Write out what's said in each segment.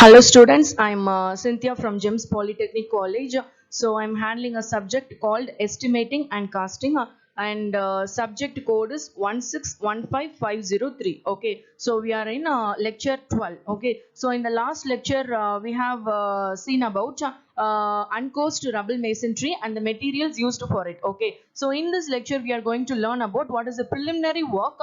Hello students, I'm Cynthia from GEMS Polytechnic College. So I'm handling a subject called estimating and casting and subject code is 1615503. Okay, so we are in lecture 12. Okay, so in the last lecture we have seen about uncoarse rubble masonry and the materials used for it. Okay, so in this lecture we are going to learn about what is the preliminary work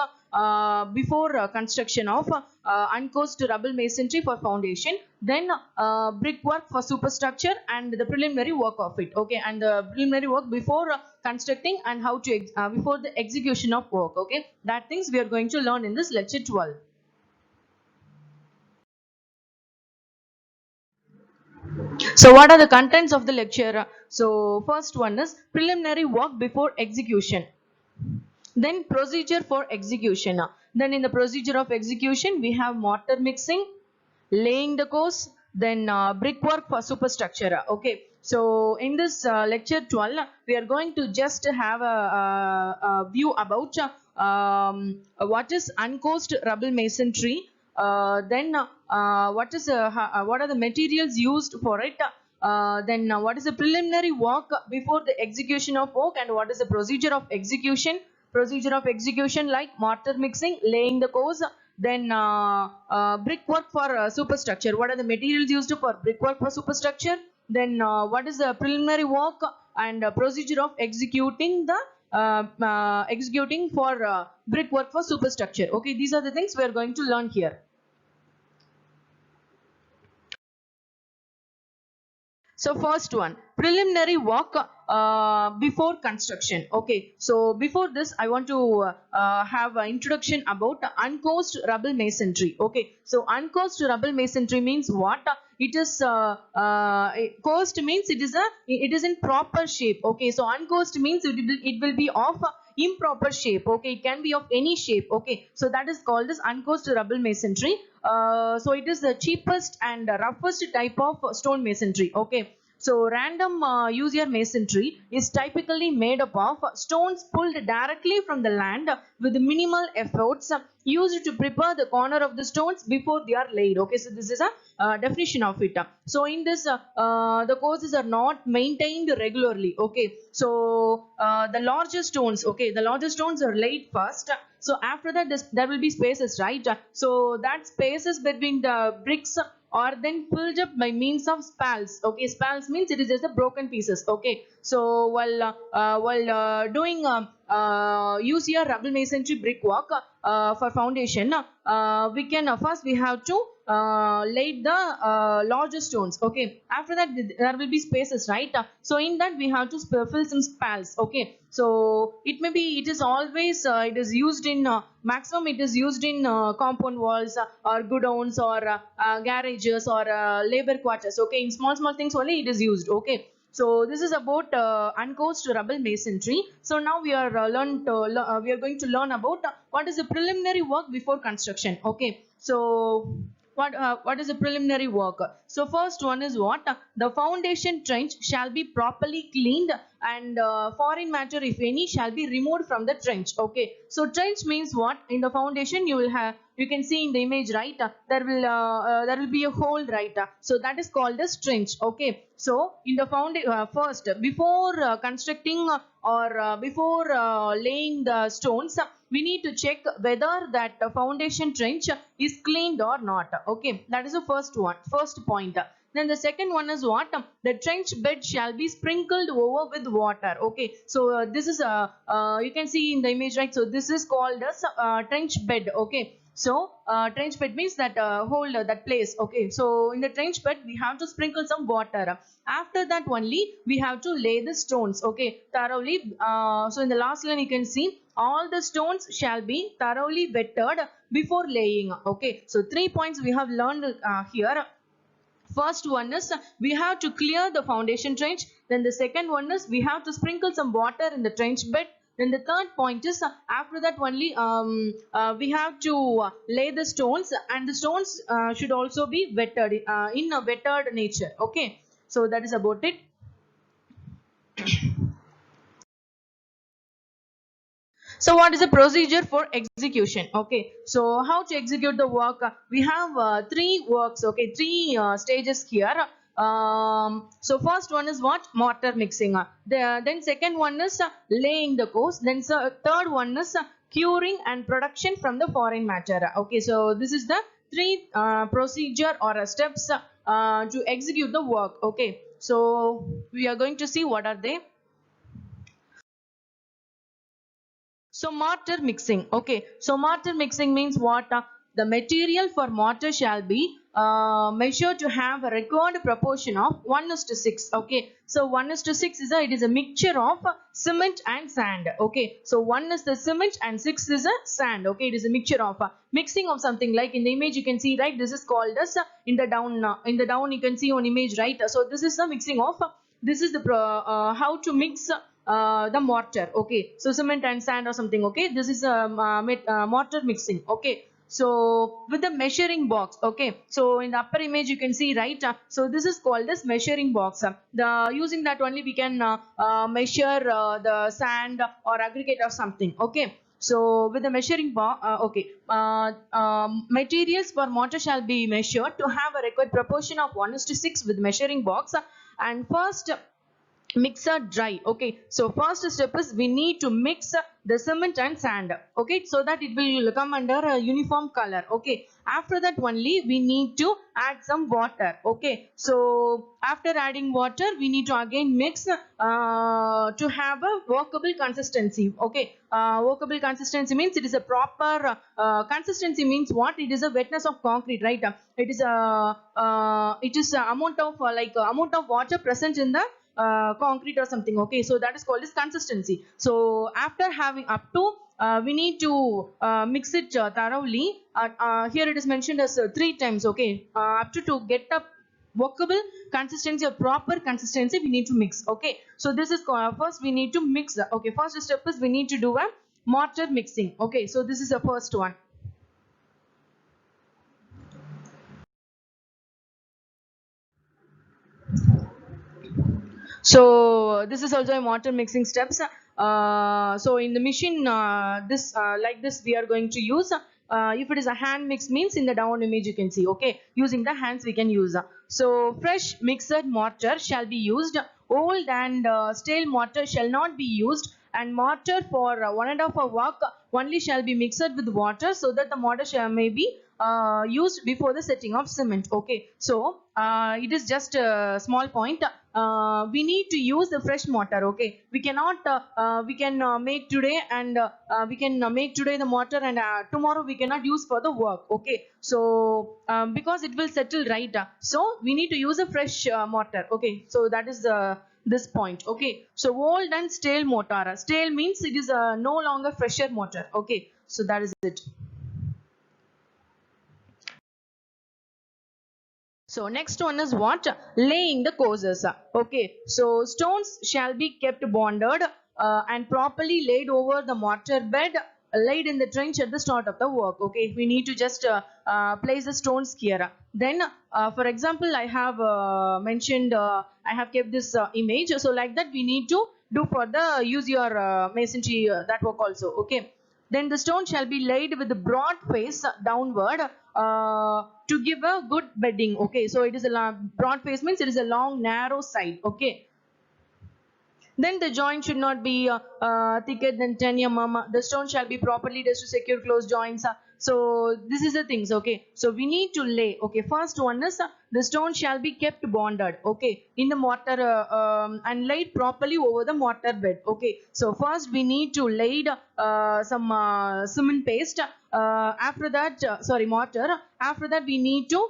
before construction of uncoarse rubble masonry for foundation, then brickwork for superstructure and the preliminary work of it. Okay, and the preliminary work before constructing and how to before the execution of work. Okay, that things we are going to learn in this lecture 12. So what are the contents of the lecture? So first one is preliminary work before execution, then procedure for execution. Then in the procedure of execution we have mortar mixing, laying the course, then brickwork for superstructure. Okay, so in this lecture 12 we are going to just have a view about what is uncoarse rubble masonry, then what are the materials used for it, then what is the preliminary work before the execution of work, and what is the procedure of execution like mortar mixing, laying the course, then brickwork for superstructure. What are the materials used for brickwork for superstructure? Then what is the preliminary work and procedure of executing for brickwork for superstructure. Okay, these are the things we are going to learn here. So first one, preliminary work before construction. Okay, so before this I want to have an introduction about uncoarse rubble masonry. Okay, so uncoarse rubble masonry means what? It is coursed means it is in proper shape. Okay, so uncoarse means it will be of improper shape. Okay, it can be of any shape. Okay, so that is called as uncoarse rubble masonry. So it is the cheapest and roughest type of stone masonry. Okay, so random user masonry is typically made up of stones pulled directly from the land with minimal efforts used to prepare the corner of the stones before they are laid. Okay, so this is a definition of it. So in this the courses are not maintained regularly. Okay, so the larger stones, okay, the larger stones are laid first. So after that there will be spaces, right? So that spaces between the bricks are then filled up by means of spals. Okay, spals means it is just the broken pieces. Okay, so while doing use your rubble masonry brickwork for foundation, we can first we have to lay the larger stones. Okay, after that there will be spaces, right? So in that we have to fill some spals. Okay, so it is always it is used in maximum it is used in compound walls or godowns or garages or labor quarters. Okay, in small things only it is used. Okay, so this is about uncoarse rubble masonry. So now we are we are going to learn about what is the preliminary work before construction. Okay, so what is the preliminary work? So first one is what? The foundation trench shall be properly cleaned and foreign matter, if any, shall be removed from the trench. Okay, so trench means what? In the foundation you will have, you can see in the image, right? There will be a hole, right? So that is called as trench. Okay, so in the first before constructing or before laying the stones, we need to check whether that foundation trench is cleaned or not. Okay, that is the first point. Then the second one is what? The trench bed shall be sprinkled over with water. Okay, so this is you can see in the image, right? So this is called as trench bed. Okay, so trench bed means that hole, that place. Okay, so in the trench bed we have to sprinkle some water. After that only we have to lay the stones. Okay, thoroughly. So in the last line you can see all the stones shall be thoroughly wetted before laying. Okay, so 3 points we have learned here. First one is we have to clear the foundation trench. Then the second one is we have to sprinkle some water in the trench bed. Then the third point is after that only we have to lay the stones, and the stones should also be wetted in a wetted nature. Okay, so that is about it. So what is the procedure for execution? Okay, so how to execute the work? We have three works, okay, three stages here. So first one is what? Mortar mixing. Then second one is laying the course. Then third one is curing and production from the foreign matter. Okay, so this is the three procedure or steps to execute the work. Okay, so we are going to see what are they. So mortar mixing. Okay. So mortar mixing means what? The material for mortar shall be measured to have a required proportion of 1:6. Okay. So 1:6 is it is a mixture of cement and sand. Okay. So 1 is the cement and 6 is a sand. Okay. It is a mixture of mixing of something like in the image you can see, right? This is called as in the down you can see on image, right? So this is the mixing of this is the how to mix the mortar. Okay, so cement and sand or something. Okay, this is a mortar mixing. Okay, so with the measuring box. Okay, so in the upper image you can see, right? So this is called as measuring box. The using that only we can measure the sand or aggregate or something. Okay, so with the measuring box, materials for mortar shall be measured to have a required proportion of 1:6 with measuring box. And first mixer dry. Okay, so first step is we need to mix the cement and sand. Okay, so that it will come under a uniform color. Okay, after that only we need to add some water. Okay, so after adding water we need to again mix to have a workable consistency. Okay, workable consistency means it is a proper consistency means what? It is a wetness of concrete, right? It is a amount of amount of water present in the concrete or something. Okay, so that is called as consistency. So after having up to we need to mix it thoroughly. Here it is mentioned as 3 times. Okay, up to get a workable consistency or proper consistency we need to mix. Okay, so this is first we need to mix. Okay, first step is we need to do a mortar mixing. Okay, so this is the first one. So this is also a mortar mixing steps. So in the machine this like this we are going to use. If it is a hand mix means in the down image you can see. Okay, using the hands we can use. So fresh mixed mortar shall be used. Old and stale mortar shall not be used, and mortar for 1.5 hour work only shall be mixed with water, so that the mortar shall may be used before the setting of cement. Okay, so it is just a small point. We need to use the fresh mortar. Okay, we cannot we can make today and we can make today the mortar and tomorrow we cannot use for the work. Okay, so because it will settle, right? So we need to use a fresh mortar. Okay, so that is this point. Okay, so old and stale mortar. Stale means it is no longer fresher mortar. Okay, so that is it. So next one is what? Laying the courses. Okay, so stones shall be kept bonded and properly laid over the mortar bed, laid in the trench at the start of the work. Okay, we need to just place the stones here. Then for example I have mentioned I have kept this image. So like that we need to do for the use your masonry that work also. Okay, then the stone shall be laid with the broad face downward to give a good bedding. Okay, so it is a broad face means it is a long narrow side. Okay, then the joint should not be thicker than 10 mm. The stone shall be properly dust to secure close joints. So this is the things. Okay, so we need to lay. Okay, first one is the stone shall be kept bonded. Okay, in the mortar and laid properly over the mortar bed. Okay, so first we need to lay some cement paste. After that, sorry, mortar. After that, we need to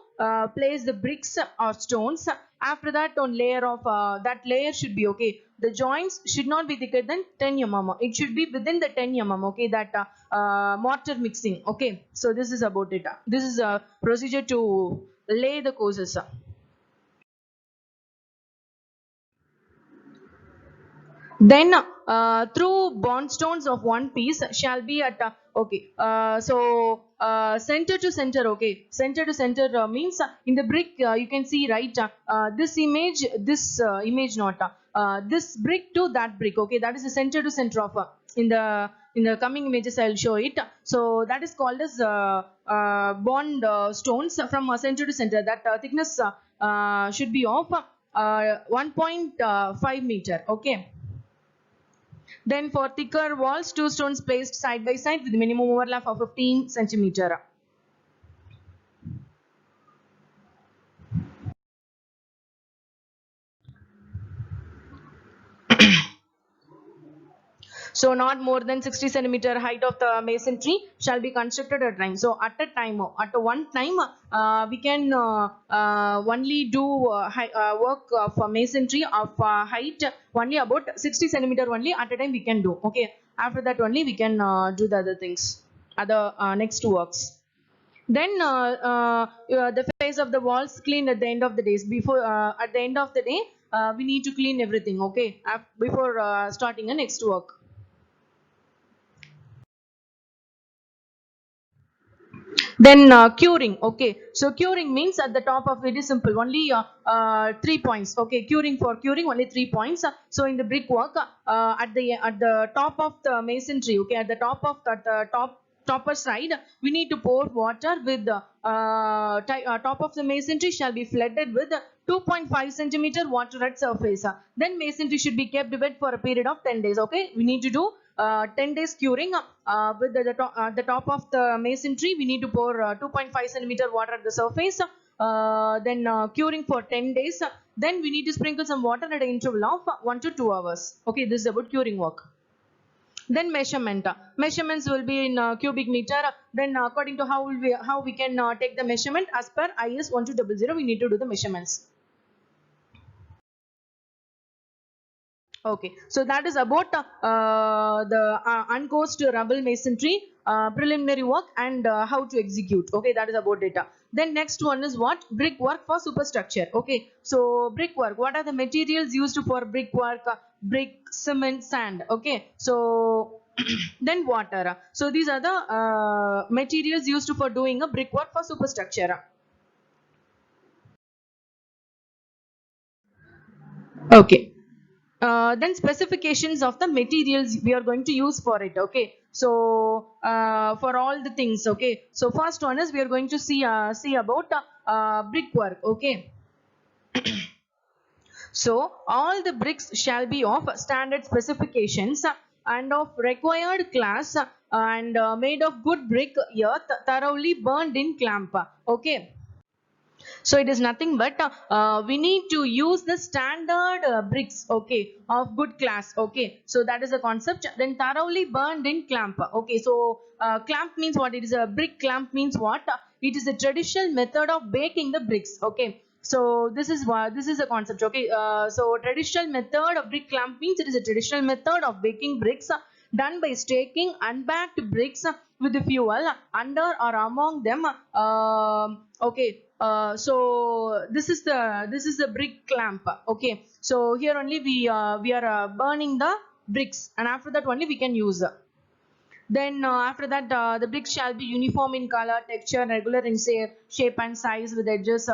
place the bricks or stones. After that, on layer of that layer should be okay. The joints should not be thicker than 10 mm. It should be within the 10 mm. Okay, that mortar mixing. Okay, so this is about it. This is a procedure to lay the courses. Then through bond stones of one piece shall be at okay. So center to center. Okay, center to center means in the brick you can see, right? This image not this brick to that brick. Okay, that is the center to center of in the in the coming images I'll show it. So that is called as bond stones from center to center. That thickness should be of 1.5 meter. Okay. Then for thicker walls, 2 stones placed side by side with minimum overlap of 15 centimeter. So not more than 60 centimeter height of the masonry shall be constructed at a time. So at one time, we can only do work of masonry of height only about 60 centimeter only at a time we can do. Okay. After that only we can do the other things, other next works. Then the face of the walls cleaned at the end of the days. Before at the end of the day, we need to clean everything. Okay, before starting a next work. Then curing. Okay, so curing means at the top of it is simple, only 3 points. Okay, for curing only 3 points. So in the brickwork, at the top of the masonry, okay, at the top of the topper side, we need to pour water with the top of the masonry shall be flooded with 2.5 centimeter water at surface. Then masonry should be kept wet for a period of 10 days. Okay, we need to do 10 days curing. With the top of the masonry, we need to pour 2.5 centimeter water at the surface. Then curing for 10 days. Then we need to sprinkle some water at an interval of 1 to 2 hours. Okay, this is about curing work. Then measurement. Measurements will be in cubic meter. Then according to how we can take the measurement as per IS 1200, we need to do the measurements. Okay, so that is about the uncourse rubble masonry preliminary work and how to execute. Okay, that is about data. Then next one is what? Brickwork for superstructure. Okay, so brickwork. What are the materials used for brickwork? Brick, cement, sand. Okay, so then water. So these are the materials used for doing a brickwork for superstructure. Okay. Then specifications of the materials we are going to use for it. Okay, so for all the things. Okay, so first one is we are going to see about brickwork. Okay, so all the bricks shall be of standard specifications and of required class and made of good brick earth thoroughly burned in clamp. Okay, so it is nothing but we need to use the standard bricks, okay, of good class. Okay, so that is the concept. Then thoroughly burned in clamp. Okay, so clamp means what? It is a brick clamp means what? It is a traditional method of baking the bricks. Okay, so this is a concept. Okay, so traditional method of brick clamp means it is a traditional method of baking bricks done by staking unbacked bricks with the fuel under or among them. Okay, so this is the brick clamp. Okay, so here only we are burning the bricks, and after that only we can use. Then after that the bricks shall be uniform in color, texture, regular in shape and size, with edges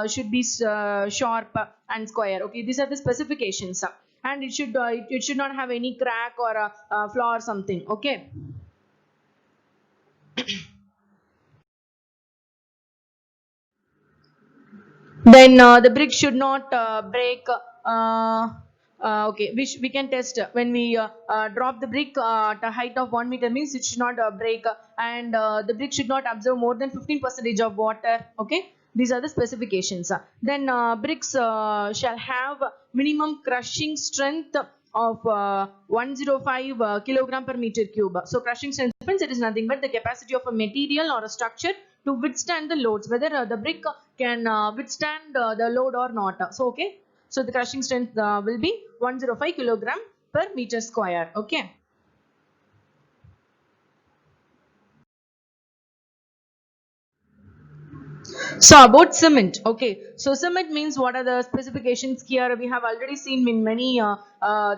should be sharp and square. Okay, these are the specifications. And it should not have any crack or flaw or something. Okay. Then the brick should not break. Okay, we can test when we drop the brick at a height of 1 meter, means it should not break, and the brick should not absorb more than 15% of water. Okay, these are the specifications. Then bricks shall have minimum crushing strength of 105 kilogram per meter cube. So crushing strength means it is nothing but the capacity of a material or a structure to withstand the loads, whether the brick can withstand the load or not. So okay, so the crushing strength will be 105 kilogram per meter square. Okay. So about cement. Okay, so cement means what are the specifications here? We have already seen in many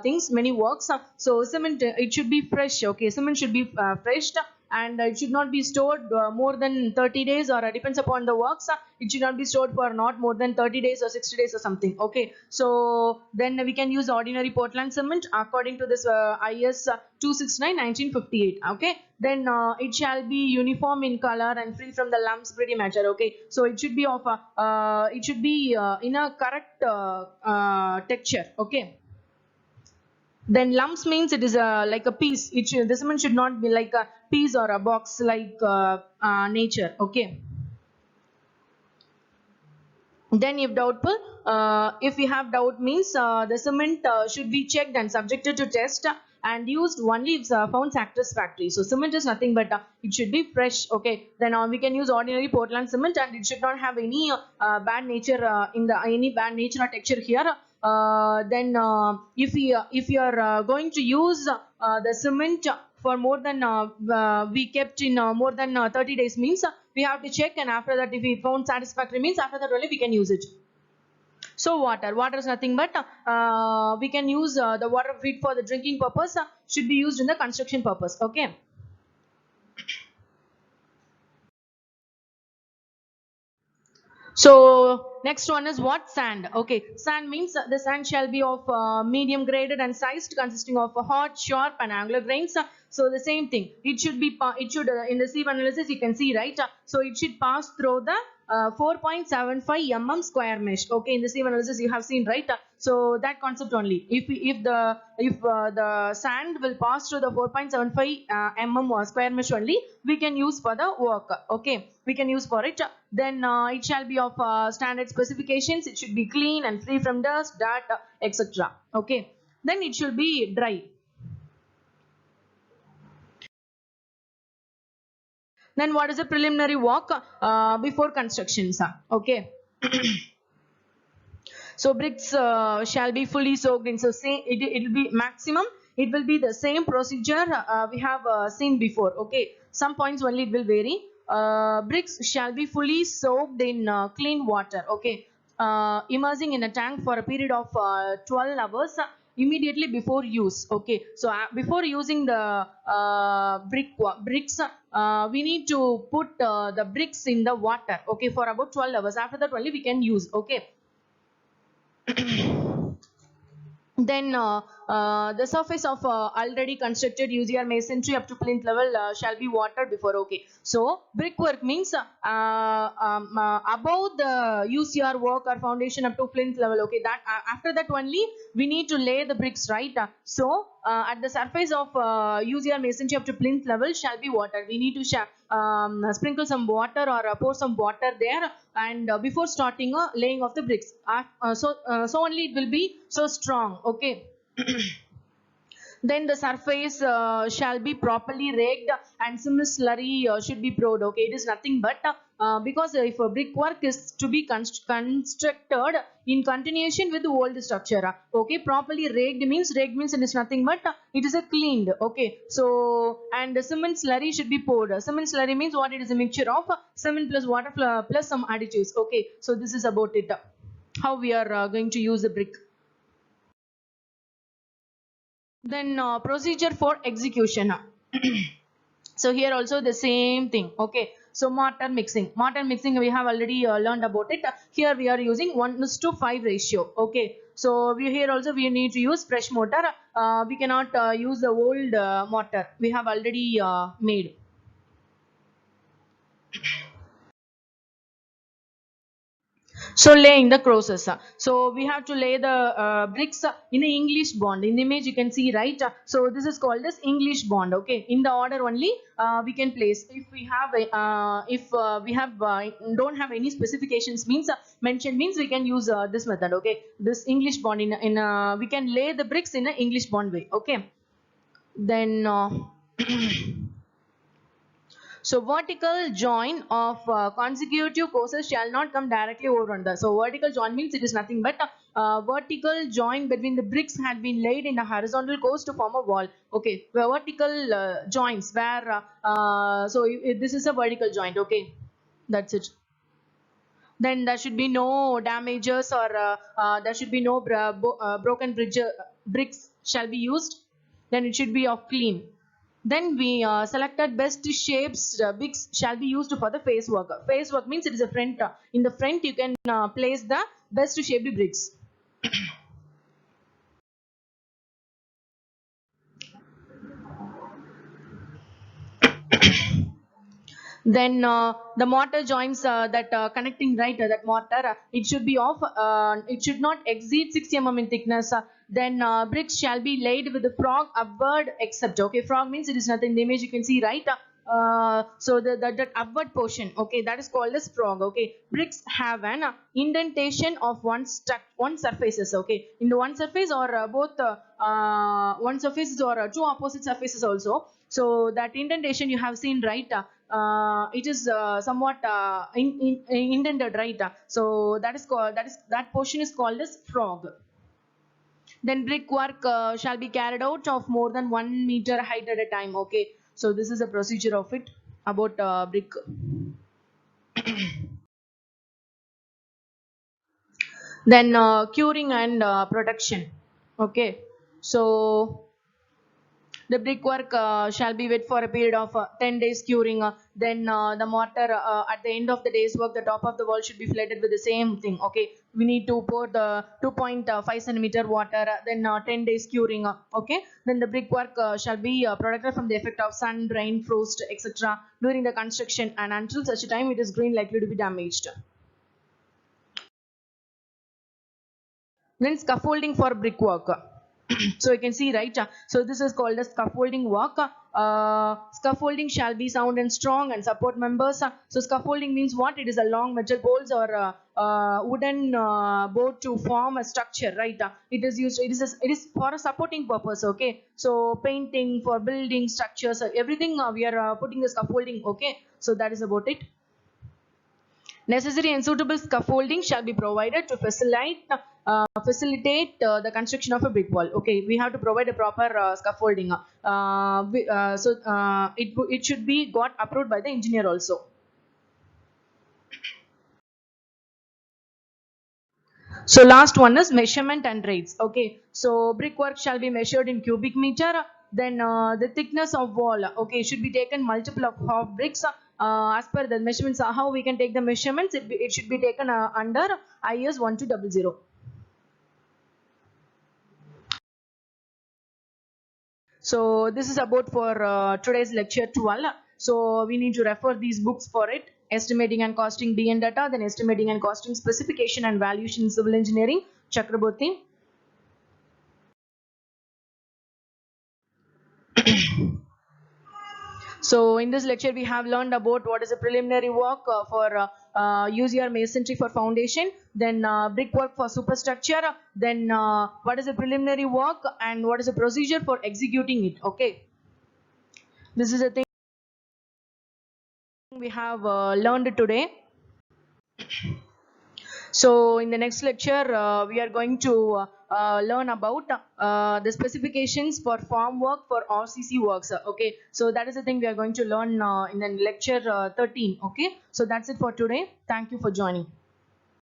things, many works. So cement, it should be fresh. Okay, cement should be fresh and it should not be stored more than 30 days, or depends upon the works, it should not be stored for not more than 30 days or 60 days or something. Okay, so then we can use ordinary Portland cement according to this IS 269/1958. Okay, then it shall be uniform in color and free from the lumps pretty matter. Okay, so it should be of it should be in a correct texture. Okay, then lumps means it is like a piece. The cement should not be like a piece or a box like nature. Okay, then if doubtful, if we have doubt means the cement should be checked and subjected to test and used only if found satisfactory. So cement is nothing but it should be fresh. Okay, then we can use ordinary Portland cement, and it should not have any bad nature any bad nature or texture here. Then if you are going to use the cement for more than we kept in more than 30 days means we have to check, and after that if we found satisfactory means after that only we can use it. So water is nothing but we can use the water fit for the drinking purpose, should be used in the construction purpose. Okay, so next one is what? Sand. Okay, sand means the sand shall be of medium graded and sized, consisting of hot, sharp and angular grains. So the same thing, it should be in the sieve analysis you can see, right? So it should pass through the 4.75 mm square mesh. Okay, in the sieve analysis you have seen, right? So that concept only, if the sand will pass through the 4.75 mm square mesh only, we can use for the work. Okay, we can use for it. Then it shall be of standard specifications. It should be clean and free from dust, dirt, etc. Okay, then it should be dry. Then what is a preliminary work before construction? Okay. So bricks shall be fully soaked in. So say it will be maximum. It will be the same procedure we have seen before. Okay. Some points only it will vary. Bricks shall be fully soaked in clean water. Okay. Immersing in a tank for a period of 12 hours. Immediately before use. Okay, so before using the bricks, we need to put the bricks in the water. Okay, for about 12 hours. After that only we can use. Okay. Then the surface of already constructed UCR masonry up to plinth level shall be watered before. Okay, so brickwork means above the UCR work or foundation up to plinth level. Okay, that after that only we need to lay the bricks, right? So at the surface of UCR masonry up to plinth level shall be watered. We need to sprinkle some water or pour some water there, and before starting laying of the bricks, so only it will be so strong. Okay. Then the surface shall be properly raked and some slurry should be poured. Okay, it is nothing but because if a brickwork is to be constructed in continuation with the old structure. Okay, properly raked means it is nothing but it is a cleaned. Okay, so and the cement slurry should be poured. Cement slurry means what? It is a mixture of cement plus water plus some additives. Okay, so this is about it. How we are going to use the brick. Then procedure for execution. So here also the same thing. Okay, so mortar mixing we have already learned about it. Here we are using 1:5 ratio. Okay, so here also we need to use fresh mortar. We cannot use the old mortar we have already made. So laying the crosses. So we have to lay the bricks in an English bond. In the image you can see, right? So this is called as English bond. Okay, in the order only we can place. If we have don't have any specifications means mentioned means we can use this method. Okay, this English bond in we can lay the bricks in an English bond way. Okay, then. So vertical join of consecutive courses shall not come directly over on the. So vertical join means it is nothing but vertical join between the bricks had been laid in a horizontal course to form a wall. Okay, vertical joints where this is a vertical joint. Okay, that's it. Then there should be no damages or there should be no broken bricks shall be used. Then it should be of clean. Then we selected best shapes bricks shall be used for the face work. Face work means it is a front. In the front you can place the best shaped bricks. Then the mortar joints that connecting right that mortar it should be of it should not exceed 60 mm in thickness. Then bricks shall be laid with the frog upward except, okay, frog means it is nothing in the image you can see, right? So the upward portion, okay, that is called as frog. Okay, bricks have an indentation of one surfaces, okay, in the one surface or both one surface or two opposite surfaces also. So that indentation you have seen, right? It is somewhat indented, right? So that is called, that portion is called as frog. Then brickwork shall be carried out of more than 1 meter height at a time. Okay, so this is a procedure of it about brick. Then curing and protection. Okay, so the brickwork shall be wet for a period of 10 days curing. Then the mortar at the end of the day's work, the top of the wall should be flooded with the same thing. Okay, we need to pour the 2.5 centimeter water. Then 10 days curing. Okay, then the brickwork shall be protected from the effect of sun, rain, frost, etc. during the construction, and until such a time it is green likely to be damaged. Then scaffolding for brickwork. So you can see, right? So this is called as scaffolding work. Scaffolding shall be sound and strong and support members. So scaffolding means what? It is a long metal poles or wooden board to form a structure, right? It is used, it is for a supporting purpose. Okay, so painting, for building structures, everything we are putting the scaffolding. Okay, so that is about it. Necessary and suitable scaffolding shall be provided to facilitate the construction of a brick wall. Okay, we have to provide a proper scaffolding. It should be got approved by the engineer also. So last one is measurement and rates. Okay, so brickwork shall be measured in cubic meter. Then the thickness of wall, okay, should be taken multiple of half bricks. As per the measurements, how we can take the measurements? It should be taken under IS 1200. So this is about for today's lecture 12. So we need to refer these books for it. Estimating and costing DN data, then estimating and costing specification and valuation in civil engineering, Chakraborty. So in this lecture we have learned about what is a preliminary work for use your masonry for foundation, then brickwork for superstructure, then what is a preliminary work and what is the procedure for executing it. Okay, this is a thing we have learned today. So in the next lecture, we are going to learn about the specifications for farm work for RCC works. Okay, so that is the thing we are going to learn in the lecture 13. Okay, so that's it for today. Thank you for joining.